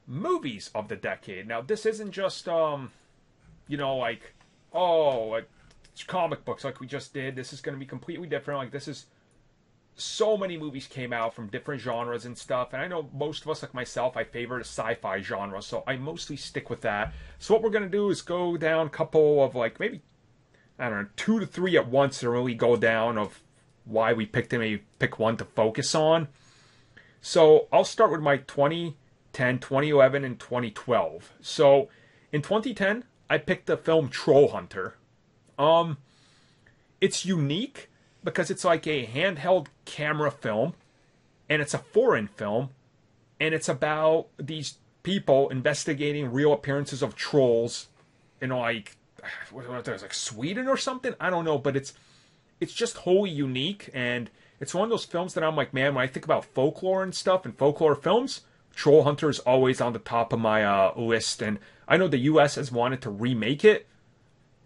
movies of the decade. Now, this isn't just, like, comic books like we just did. This is going to be completely different. Like, this is so many movies came out from different genres and stuff, and I know most of us, like myself, I favor the sci-fi genre, so I mostly stick with that. So what we're going to do is go down a couple of, like, maybe, I don't know, 2 to 3 at once to really go down of why we picked them, maybe pick one to focus on. So I'll start with my 2010, 2011, and 2012. So in 2010, I picked the film Troll Hunter. It's unique because it's like a handheld camera film, and it's a foreign film, and it's about these people investigating real appearances of trolls in, like, what like Sweden or something? I don't know, but it's just wholly unique, and it's one of those films that I'm like, man, when I think about folklore and stuff and folklore films, Troll Hunter is always on the top of my list, and I know the US has wanted to remake it.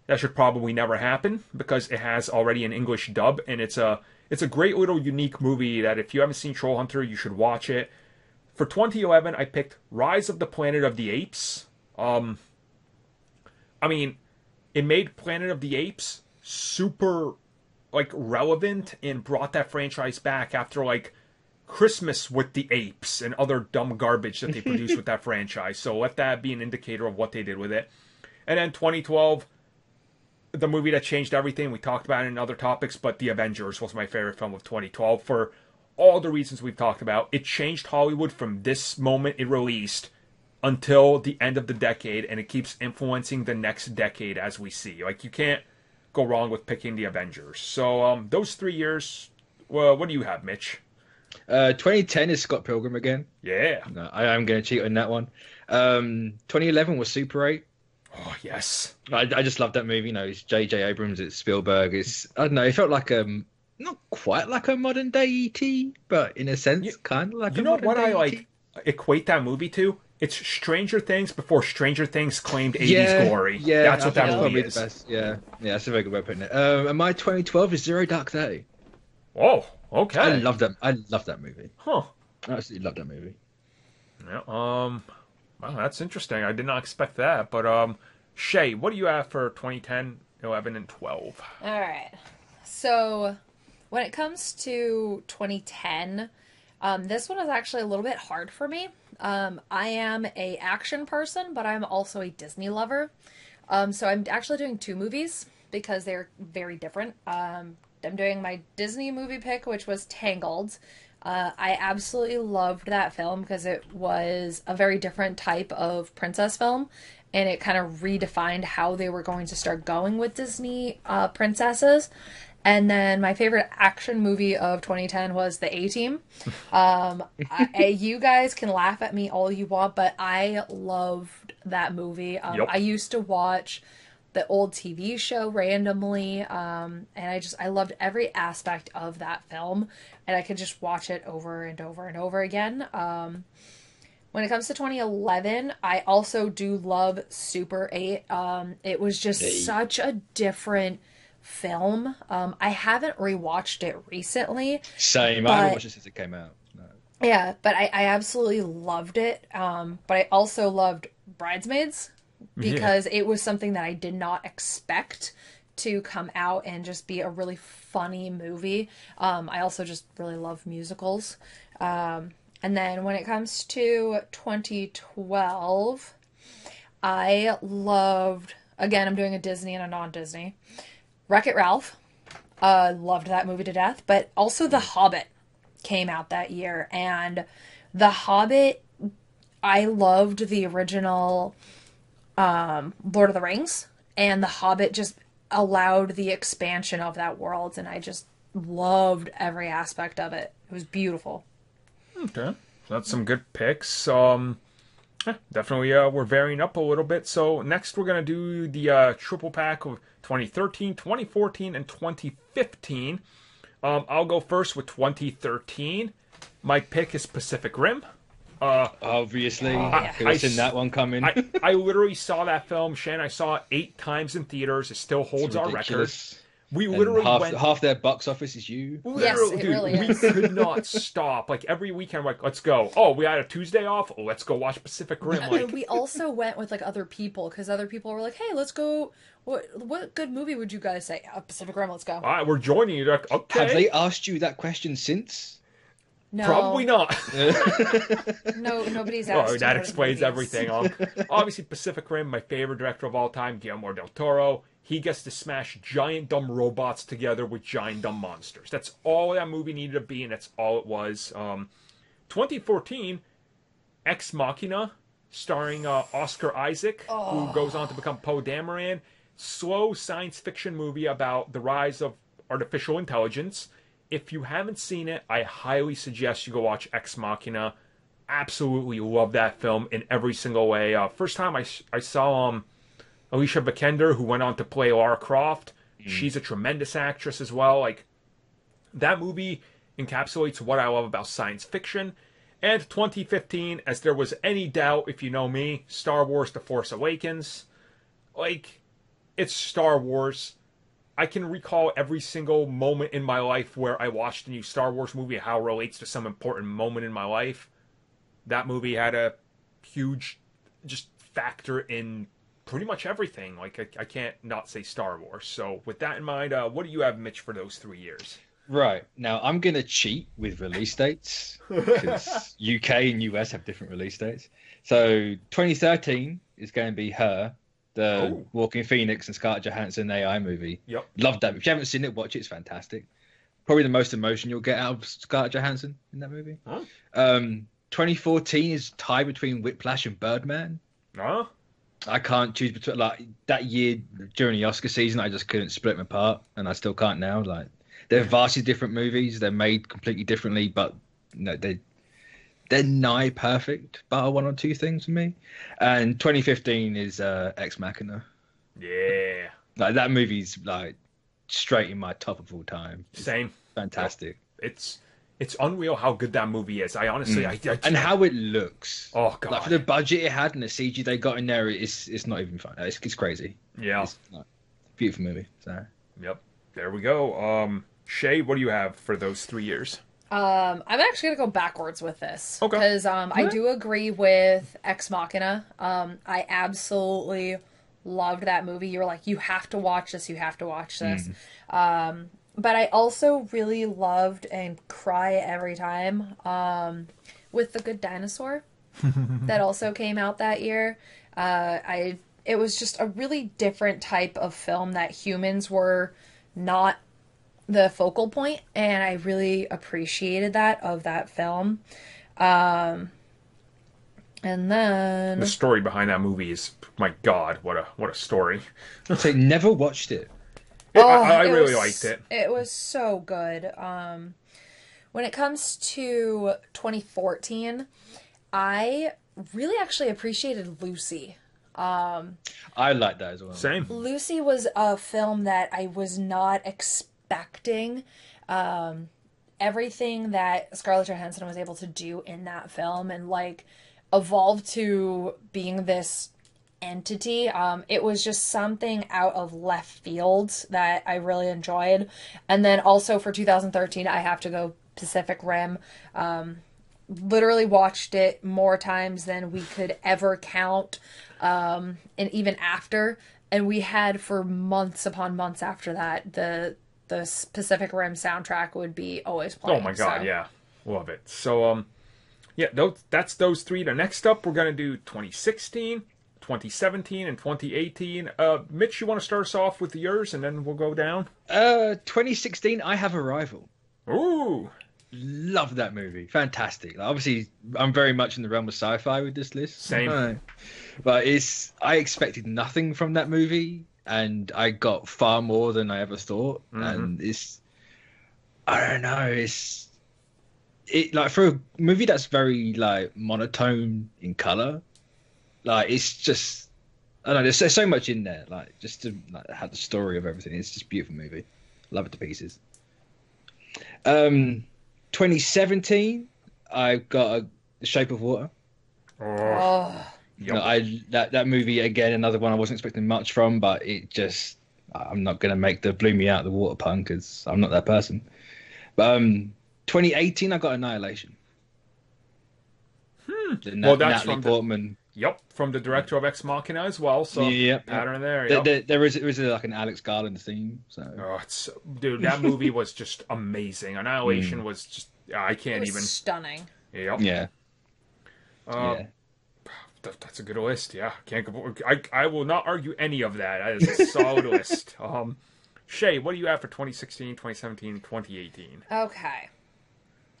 That should probably never happen because it has already an English dub, and it's a great little unique movie that if you haven't seen Troll Hunter, you should watch it. For 2011, I picked Rise of the Planet of the Apes. I mean, it made Planet of the Apes super, like, relevant and brought that franchise back after, like, Christmas with the Apes and other dumb garbage that they produced with that franchise. So let that be an indicator of what they did with it. And then 2012, the movie that changed everything, we talked about it in other topics, but The Avengers was my favorite film of 2012 for all the reasons we've talked about. It changed Hollywood from this moment it released until the end of the decade, and it keeps influencing the next decade as we see. Like, you can't go wrong with picking The Avengers. So, those 3 years, well, what do you have, Mitch? 2010 is Scott Pilgrim again. Yeah. No, I am going to cheat on that one. 2011 was Super 8. Oh, yes. I just love that movie. You know, it's J.J. Abrams, it's Spielberg. It's, I don't know, it felt like not quite like a modern day E.T., but in a sense, kind of like a modern day I E.T. like equate that movie to? It's Stranger Things before Stranger Things claimed 80s glory. Yeah, that's what that movie probably is. the best. Yeah, that's a very good way of putting it. And my 2012 is Zero Dark Thirty. Oh, okay. I love that movie. Huh. I absolutely love that movie. Yeah, well, that's interesting. I did not expect that. But, Shay, what do you have for 2010, 11, and 12? All right. So, when it comes to 2010, this one is actually a little bit hard for me. I am a action person, but I'm also a Disney lover. So I'm actually doing 2 movies because they're very different. I'm doing my Disney movie pick, which was Tangled. I absolutely loved that film because it was a very different type of princess film, and it kind of redefined how they were going to start going with Disney princesses. And then my favorite action movie of 2010 was The A-Team. You guys can laugh at me all you want, but I loved that movie. Yep. I used to watch the old TV show randomly, and I loved every aspect of that film, and I could just watch it over and over and over again. When it comes to 2011, I also do love Super 8. It was just such a different film. I haven't rewatched it recently. Same. I haven't watched it since it came out. No. Yeah, but I absolutely loved it. But I also loved Bridesmaids because it was something that I did not expect to come out and just be a really funny movie. I also just really love musicals. And then when it comes to 2012, I loved, again, I'm doing a Disney and a non-Disney, Wreck-It Ralph. Loved that movie to death. But also The Hobbit came out that year. And The Hobbit, I loved the original Lord of the Rings. And The Hobbit just allowed the expansion of that world. And I just loved every aspect of it. It was beautiful. Okay. So that's some good picks. Definitely we're varying up a little bit. So next we're going to do the triple pack of 2013, 2014, and 2015. I'll go first with 2013. My pick is Pacific Rim. Obviously. I've seen that one coming. I literally saw that film, Shan. I saw it 8 times in theaters. It still holds our record. We And literally went. half their box office is you. Literally, Yes, it dude, really we is. could not stop. Like every weekend, we're like, let's go. Oh, we had a Tuesday off. Oh, let's go watch Pacific Rim. Like, And we also went with like other people because other people were like, "Hey, let's go. What good movie would you guys say? Pacific Rim. Let's go." all right, we're joining you. They're like, okay. Have they asked you that question since? No, Probably not. No, nobody's asked. Oh, you that what explains movies. everything. Obviously, Pacific Rim, my favorite director of all time, Guillermo del Toro. He gets to smash giant dumb robots together with giant dumb monsters. That's all that movie needed to be, and that's all it was. 2014, Ex Machina, starring Oscar Isaac, who goes on to become Poe Dameron. Slow science fiction movie about the rise of artificial intelligence. If you haven't seen it, I highly suggest you go watch Ex Machina. Absolutely love that film in every single way. First time I saw Alicia Vikander, who went on to play Lara Croft. She's a tremendous actress as well. Like, that movie encapsulates what I love about science fiction. And 2015, as there was any doubt, if you know me, Star Wars The Force Awakens. Like, it's Star Wars. I can recall every single moment in my life where I watched a new Star Wars movie, how it relates to some important moment in my life. That movie had a huge just factor in pretty much everything. Like, I can't not say Star Wars. So with that in mind, what do you have, Mitch, for those 3 years? Right. Now, I'm going to cheat with release dates because UK and US have different release dates. So 2013 is going to be Her, the Walking Phoenix and Scarlett Johansson AI movie. Yep. Loved that. If you haven't seen it, watch it. It's fantastic. Probably the most emotion you'll get out of Scarlett Johansson in that movie. Huh? 2014 is tied between Whiplash and Birdman. Huh? I can't choose between, like, that year during the Oscar season. I just couldn't split them apart, and I still can't now. Like, they're vastly different movies. They're made completely differently, but they're nigh perfect. Bar one or two things for me. And 2015 is Ex Machina. Yeah. Like, that movie's like straight in my top of all time. It's Same. fantastic. It's unreal how good that movie is. I honestly, And how it looks. Oh god. Like, for the budget it had and the CG they got in there, it's not even fun. It's crazy. Yeah. It's like, beautiful movie. So. Yep. There we go. Shay, what do you have for those 3 years? I'm actually gonna go backwards with this Okay. because I do agree with Ex Machina. I absolutely loved that movie. You were like, you have to watch this. You have to watch this. But I also really loved and cry every time with The Good Dinosaur that also came out that year. It was just a really different type of film that humans were not the focal point, and I really appreciated that of that film. And then The story behind that movie is, my god, what a story. So never watched it. I it really was- liked it. It was so good. When it comes to 2014, I really actually appreciated Lucy. I like that as well. Same. Lucy was a film that I was not expecting. Everything that Scarlett Johansson was able to do in that film and like evolve to being this entity. It was just something out of left field that I really enjoyed. And then also for 2013, I have to go Pacific Rim. Literally watched it more times than we could ever count. And even after, and we had for months upon months after that, the Pacific Rim soundtrack would be always playing. Oh my god, so. yeah. Love it. So yeah, that's those three. The next up we're gonna do 2016, 2017, and 2018. Mitch, you want to start us off with yours and then we'll go down? 2016, I Have Arrival. Ooh. Love that movie. Fantastic. Like, obviously, I'm very much in the realm of sci-fi with this list. Same. But I expected nothing from that movie, and I got far more than I ever thought. And I don't know, it like, for a movie that's very like monotone in color, like, it's just, I don't know, there's so much in there, like, just to like have the story of everything. It's just a beautiful movie. Love it to pieces. 2017, I got The Shape of Water. Oh, Yep. No, that movie, again, another one I wasn't expecting much from, but it just, I'm not gonna make the blew me out the water pun because I'm not that person. But 2018, I got Annihilation. Well, that's Natalie from Portman. Yep, from the director of Ex Machina as well. So Yep, pattern there. There, Yep. there is like an Alex Garland theme. So Oh, dude, that movie was just amazing. Annihilation was just I It can't was even. stunning. Yep. yeah, Uh, yeah. That's a good list. Yeah, can't go. I will not argue any of that. That is a solid list. Shay, what do you have for 2016, 2017, 2018? Okay.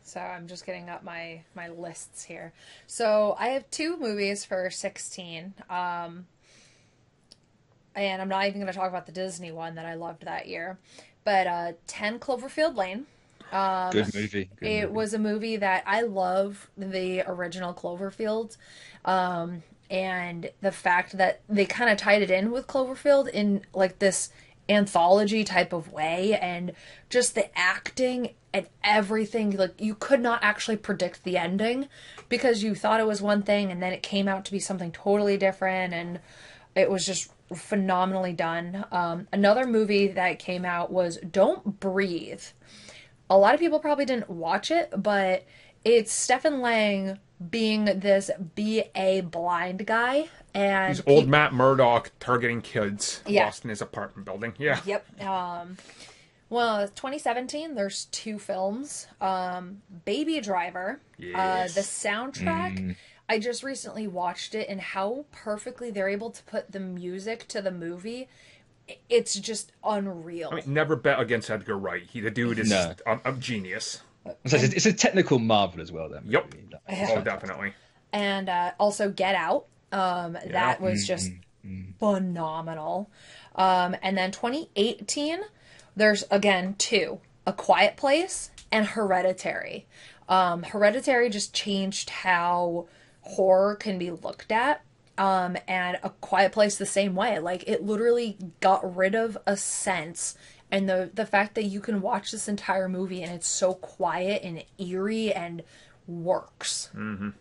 So I'm just getting up my lists here. So I have 2 movies for 16. And I'm not even going to talk about the Disney one that I loved that year. But 10 Cloverfield Lane. Good movie. It was a movie that I love the original Cloverfield. And the fact that they kind of tied it in with Cloverfield in like this anthology type of way, and just the acting and everything, like you could not actually predict the ending because you thought it was one thing and then it came out to be something totally different, and it was just phenomenally done. Another movie that came out was Don't Breathe. A lot of people probably didn't watch it, but it's Stephen Lang being this BA blind guy, and He's old Matt Murdock targeting kids Yeah. lost in his apartment building. Yeah. Yep. Well, 2017, there's 2 films. Baby Driver. Yes. The soundtrack, I just recently watched it, and how perfectly they're able to put the music to the movie. It's just unreal. I mean, never bet against Edgar Wright. The dude is No. a genius. So it's a technical marvel as well. That movie. Yep. Yeah. Oh, definitely. And also Get Out. That was just phenomenal. And then 2018, there's again 2: A Quiet Place and Hereditary. Hereditary just changed how horror can be looked at. And A Quiet Place the same way. Like, it literally got rid of a sense, and the fact that you can watch this entire movie and it's so quiet and eerie and works. All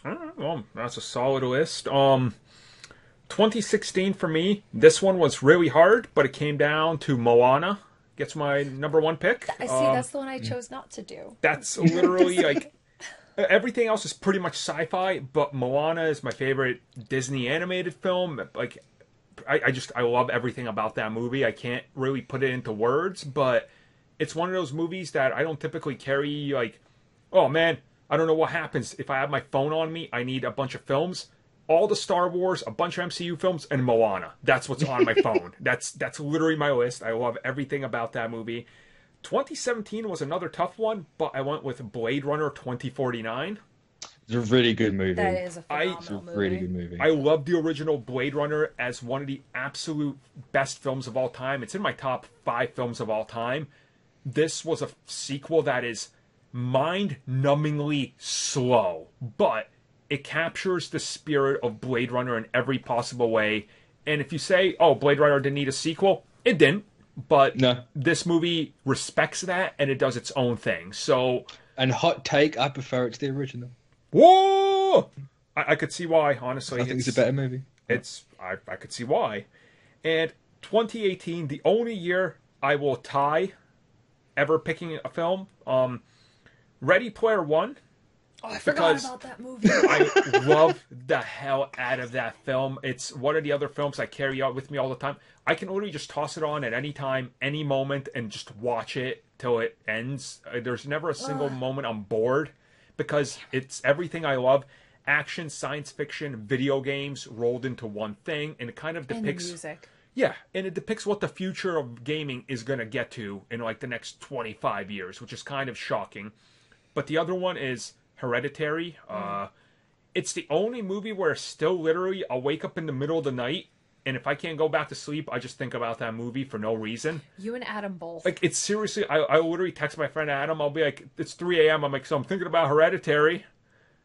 right, well, that's a solid list. 2016 for me, this one was really hard, but it came down to Moana. Gets my number 1 pick. I see, that's the one I chose not to do. That's literally like everything else is pretty much sci-fi, but Moana is my favorite Disney animated film. Like, I love everything about that movie. I can't really put it into words, but it's one of those movies that I don't typically carry. Like, oh man, I don't know what happens if I have my phone on me. I need a bunch of films, all the Star Wars, a bunch of MCU films, and Moana. That's what's on my phone. That's literally my list. I love everything about that movie. 2017 was another tough one, but I went with Blade Runner 2049. It's a really good movie. That is a phenomenal It's a movie. really good movie. I love the original Blade Runner as one of the absolute best films of all time. It's in my top 5 films of all time. This was a sequel that is mind-numbingly slow, but it captures the spirit of Blade Runner in every possible way. And if you say, oh, Blade Runner didn't need a sequel, it didn't. But No. this movie respects that, and it does its own thing. So, And hot take, I prefer it to the original. whoa! I could see why, honestly. I think it's a better movie. I could see why. And 2018, the only year I will tie ever picking a film, Ready Player One. Oh, I forgot Because about that movie. I love the hell out of that film. It's one of the other films I carry out with me all the time. I can literally just toss it on at any time, any moment, and just watch it till it ends. There's never a single moment I'm bored because it's everything I love. Action, science fiction, video games rolled into one thing, and it kind of And the depicts... music. Yeah, and it depicts what the future of gaming is going to get to in like the next 25 years, which is kind of shocking. But the other one is Hereditary. It's the only movie where still literally I'll wake up in the middle of the night, and if I can't go back to sleep, I just think about that movie for no reason. You and Adam both. Like, it's seriously, I literally text my friend Adam, I'll be like, it's 3 a.m. I'm like, so I'm thinking about Hereditary.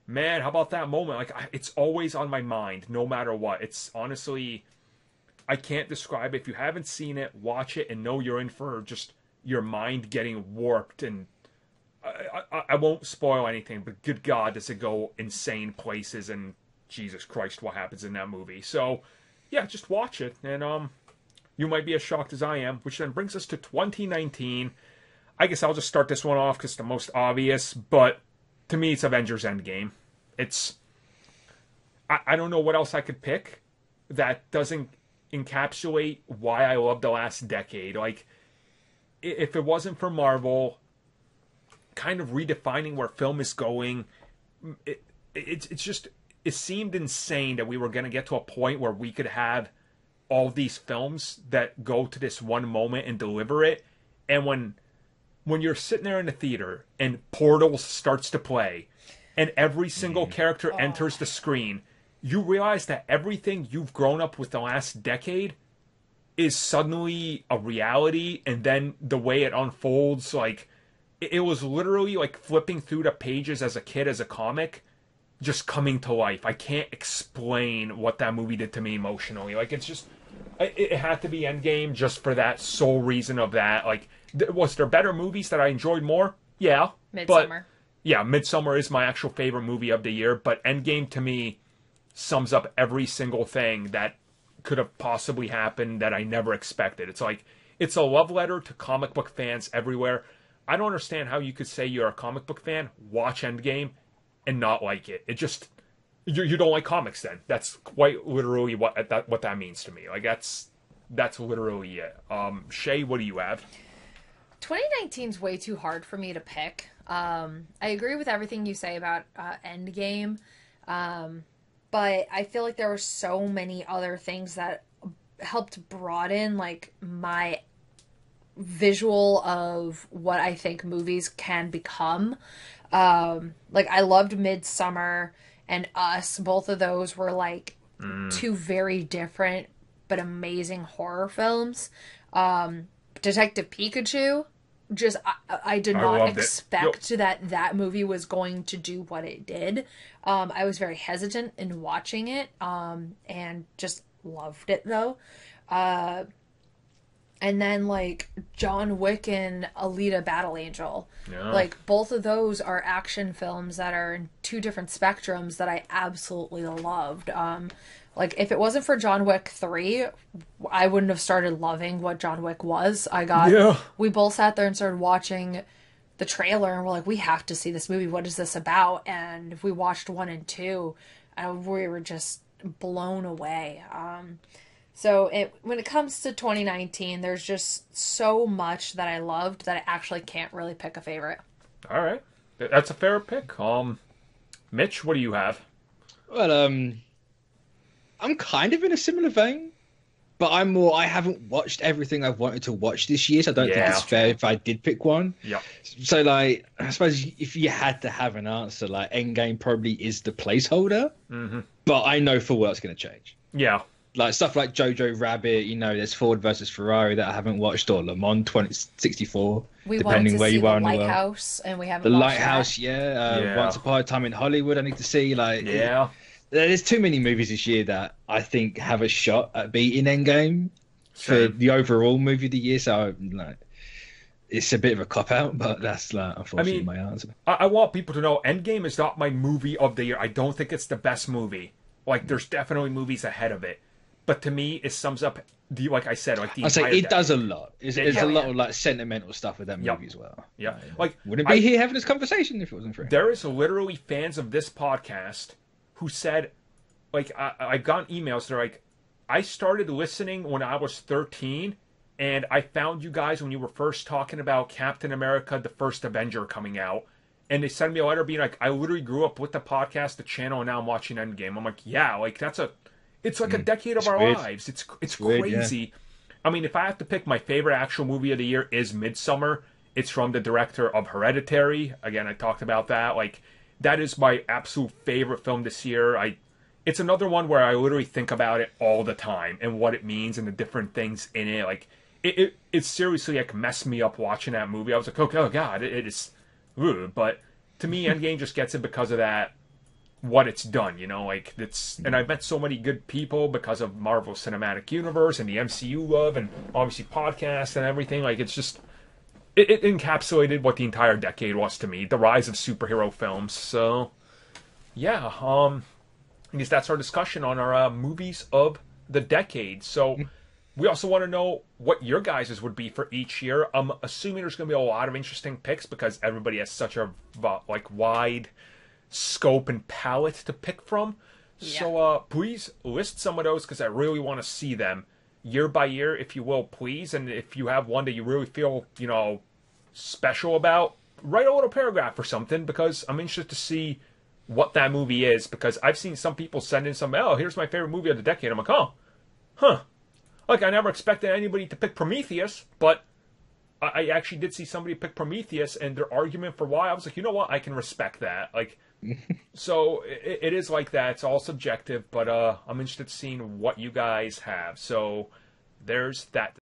Man, how about that moment? Like, it's always on my mind, no matter what. It's honestly, I can't describe it. If you haven't seen it, watch it and know you're in for just your mind getting warped. And I won't spoil anything, but good God, does it go insane places, and Jesus Christ, what happens in that movie. So, yeah, just watch it. And, You might be as shocked as I am, which then brings us to 2019. I guess I'll just start this one off because it's the most obvious, but to me, it's Avengers Endgame. It's... I don't know what else I could pick that doesn't encapsulate why I love the last decade. Like, if it wasn't for Marvel kind of redefining where film is going, it's just... It seemed insane that we were going to get to a point where we could have all these films that go to this one moment and deliver it. And when you're sitting there in the theater and Portals starts to play and every single character enters the screen, you realize that everything you've grown up with the last decade is suddenly a reality. And then the way it unfolds, like, it was literally like flipping through the pages as a kid, as a comic, just coming to life. I can't explain what that movie did to me emotionally. Like, it's just... It had to be Endgame just for that sole reason of that. Like, was there better movies that I enjoyed more? Yeah. Midsummer. Yeah, Midsummer is my actual favorite movie of the year, but Endgame to me sums up every single thing that could have possibly happened that I never expected. It's like, it's a love letter to comic book fans everywhere. I don't understand how you could say you're a comic book fan, watch Endgame, and not like it. It just... You don't like comics then. That's quite literally what that means to me. Like, that's literally it. Shay, what do you have? 2019's way too hard for me to pick. I agree with everything you say about Endgame. But I feel like there were so many other things that helped broaden, like, my visual of what I think movies can become. Like, I loved Midsummer and Us. Both of those were, like, two very different but amazing horror films. Detective Pikachu, just, I did not expect that movie was going to do what it did. I was very hesitant in watching it, and just loved it, though. And then, like, John Wick and Alita Battle Angel. Yeah. Like, both of those are action films that are in two different spectrums that I absolutely loved. Like, if it wasn't for John Wick 3, I wouldn't have started loving what John Wick was. We both sat there and started watching the trailer, and we're like, we have to see this movie. What is this about? And we watched 1 and 2, and we were just blown away. So when it comes to 2019, there's just so much that I loved that I actually can't really pick a favorite. All right. That's a fair pick. Mitch, what do you have? Well, I'm kind of in a similar vein, but I haven't watched everything I've wanted to watch this year, so I don't think it's fair if I did pick one. Yeah. So, like, I suppose if you had to have an answer, like, Endgame probably is the placeholder, but I know full well it's going to change. Yeah. Like, stuff like Jojo Rabbit, you know, there's Ford versus Ferrari that I haven't watched, or Le Mans 2064, depending where you are in the world. The Lighthouse, and we haven't watched The Lighthouse, that. Once Upon a Time in Hollywood, I need to see. Like, there's too many movies this year that I think have a shot at beating Endgame for the overall movie of the year. So, like, it's a bit of a cop-out, but that's, like, unfortunately my answer. I want people to know Endgame is not my movie of the year. I don't think it's the best movie. Like, there's definitely movies ahead of it. But to me, it sums up, like I said, like the entire decade. Does a lot. It's a lot of, like, sentimental stuff with that movie as well. Yeah. Like, wouldn't be here having this conversation if it wasn't for it. There is literally fans of this podcast who said, like, I've gotten emails. They're like, I started listening when I was 13, and I found you guys when you were first talking about Captain America, the First Avenger coming out. And they sent me a letter being like, I literally grew up with the podcast, the channel, and now I'm watching Endgame. I'm like, yeah, like, it's like a decade of our lives. It's weird, crazy. Yeah. I mean, if I have to pick my favorite actual movie of the year is Midsummer. It's from the director of Hereditary. Again, I talked about that. Like, that is my absolute favorite film this year. It's another one where I literally think about it all the time and what it means and the different things in it. Like, it seriously, like, messed me up watching that movie. I was like, oh God, it is... Ugh. But to me, Endgame just gets it because of that, what it's done, you know, like, and I've met so many good people because of Marvel Cinematic Universe and the MCU love and obviously podcasts and everything. Like, it's just, it encapsulated what the entire decade was to me, the rise of superhero films. So, yeah, I guess that's our discussion on our movies of the decade. So, we also want to know what your guys's would be for each year. I'm assuming there's going to be a lot of interesting picks because everybody has such a wide scope and palette to pick from. Yeah. So please list some of those because I really want to see them year by year, if you will, please. And if you have one that you really feel, special about, write a little paragraph or something because I'm interested to see what that movie is because I've seen some people send in some, here's my favorite movie of the decade. I'm like, huh. Like, I never expected anybody to pick Prometheus, but I actually did see somebody pick Prometheus, and their argument for why, I was like, you know what, I can respect that. Like, so it is like that. It's all subjective, but I'm interested in seeing what you guys have. So there's that.